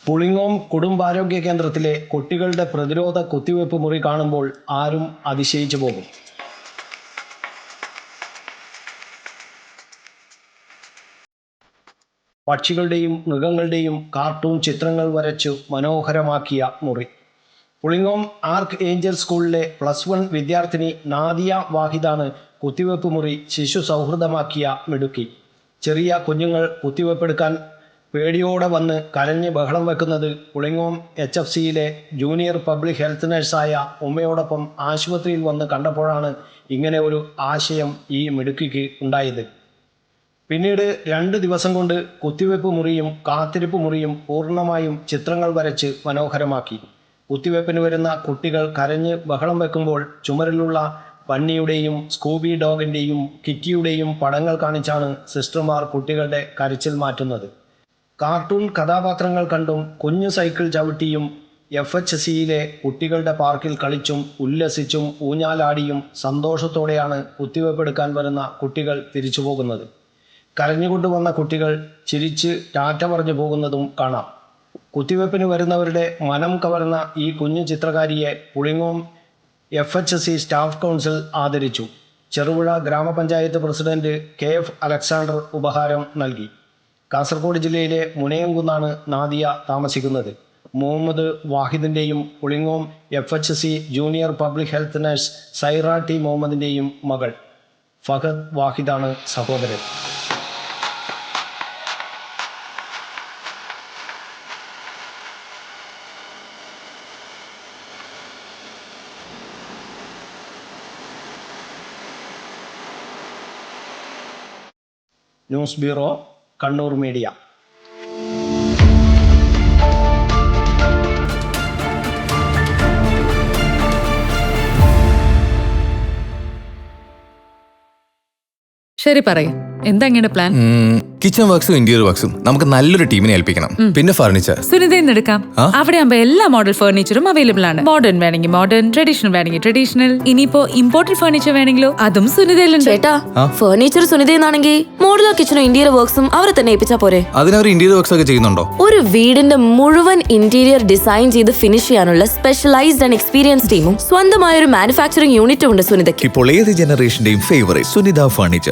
പുളിങ്ങോം കുടുംബാരോഗ്യ കേന്ദ്രത്തിലെ കുട്ടികളുടെ പ്രതിരോധ കുത്തിവയ്പ് മുറി കാണുമ്പോൾ ആരും അതിശയിച്ചു പോകും. പക്ഷികളുടെയും മൃഗങ്ങളുടെയും കാർട്ടൂൺ ചിത്രങ്ങൾ വരച്ചു മനോഹരമാക്കിയ മുറി. പുളിങ്ങോം ആർക്ക് ഏഞ്ചൽ സ്കൂളിലെ +1 വിദ്യാർത്ഥിനി നാദിയ വാഹിദാണ് കുത്തിവയ്പ് മുറി ശിശു സൗഹൃദമാക്കിയ മിടുക്കി. ചെറിയ കുഞ്ഞുങ്ങൾ കുത്തിവയ്പ്പെടുക്കാൻ പേടിയോടെ വന്ന് കരഞ്ഞ് ബഹളം വെക്കുന്നത് പുളിങ്ങോം HFCയിലെ ജൂനിയർ പബ്ലിക് ഹെൽത്ത് നഴ്സായ ഉമ്മയോടൊപ്പം ആശുപത്രിയിൽ വന്ന് കണ്ടപ്പോഴാണ് ഇങ്ങനെ ഒരു ആശയം ഈ മിടുക്കിക്ക് ഉണ്ടായത്. പിന്നീട് 2 ദിവസം കൊണ്ട് കുത്തിവയ്പ് മുറിയും കാത്തിരിപ്പ് മുറിയും പൂർണ്ണമായും ചിത്രങ്ങൾ വരച്ച് മനോഹരമാക്കി. കുത്തിവയ്പ്പിന് വരുന്ന കുട്ടികൾ കരഞ്ഞ് ബഹളം വെക്കുമ്പോൾ ചുമരിലുള്ള ബണ്ണിയുടെയും സ്കൂബി ഡോഗിൻ്റെയും കിറ്റിയുടെയും പടങ്ങൾ കാണിച്ചാണ് സിസ്റ്റർമാർ കുട്ടികളുടെ കരച്ചിൽ മാറ്റുന്നത്. കാർട്ടൂൺ കഥാപാത്രങ്ങൾ കണ്ടും കുഞ്ഞു സൈക്കിൾ ചവിട്ടിയും FHCയിലെ കുട്ടികളുടെ പാർക്കിൽ കളിച്ചും ഉല്ലസിച്ചും ഊഞ്ഞാലാടിയും സന്തോഷത്തോടെയാണ് കുത്തിവയ്പ്പെടുക്കാൻ വരുന്ന കുട്ടികൾ തിരിച്ചു പോകുന്നത്. കരഞ്ഞുകൊണ്ട് വന്ന കുട്ടികൾ ചിരിച്ച് ടാറ്റ പറഞ്ഞു പോകുന്നതും കാണാം. കുത്തിവയ്പ്പിന് വരുന്നവരുടെ മനം കവർന്ന ഈ കുഞ്ഞു ചിത്രകാരിയെ പുളിങ്ങോം FHC സ്റ്റാഫ് കൗൺസിൽ ആദരിച്ചു. ചെറുപുഴ ഗ്രാമപഞ്ചായത്ത് പ്രസിഡന്റ് KF അലക്സാണ്ടർ ഉപഹാരം നൽകി. കാസർഗോഡ് ജില്ലയിലെ മുനയംകുന്നാണ് നാദിയ താമസിക്കുന്നത്. മുഹമ്മദ് വാഹിദിൻ്റെയും Pulingome FHC junior public health nurse Saira T മുഹമ്മദിൻ്റെയും മകൾ. ഫഹദ് വാഹിദാണ് സഹോദരൻ. News bureau, Kannur media. ശരി, പറയും എന്താ ഇങ്ങനെ പ്ലാൻ? കിച്ചൺ വർക്സും ഇന്റീരിയർ വർക്സും നമുക്ക് നല്ലൊരു ടീമിനെ ഏൽപ്പിക്കണം. പിന്നെ ഫർണിച്ചർ സുനിതയിൽ എടുക്കാം. അവിടെ ആകുമ്പോ എല്ലാ മോഡൽ ഫർണിച്ചറും അവൈലബിൾ ആണ്. മോഡേൺ വേണമെങ്കിൽ മോഡേൺ, ട്രഡീഷണൽ വേണമെങ്കിൽ ട്രഡീഷണൽ. ഇനിയിപ്പോ ഇമ്പോർട്ടഡ് ഫർണിച്ചർ വേണമെങ്കിലോ അതും സുനിതയിലുണ്ട്. ചേട്ടാ, ഫർണിച്ചർ സുനിതയെന്നാണെങ്കിൽ മോഡുലർ കിച്ചണും ഇന്റീരിയർ വർക്സും അവരെ തന്നെ ഏൽപ്പിച്ചാ പോരെ? അതിനവർ ഇന്റീരിയർ വർക്സ് ഒക്കെ ചെയ്യുന്നുണ്ടോ? ഒരു വീടിന്റെ മുഴുവൻ ഇന്റീരിയർ ഡിസൈൻ ചെയ്ത് ഫിനിഷ് ചെയ്യാനുള്ള സ്പെഷ്യലൈസ്ഡ് ആൻഡ് എക്സ്പീരിയൻസ് ടീമും സ്വന്തമായ ഒരു മാനുഫാക്ചറിംഗ് യൂണിറ്റും ഉണ്ട് സുനിതയ്ക്ക്. ഇപ്പോൾ ഏത് ജനറേഷന്റെയും ഫേവറേറ്റ് സുനിത ഫർണിച്ചർ.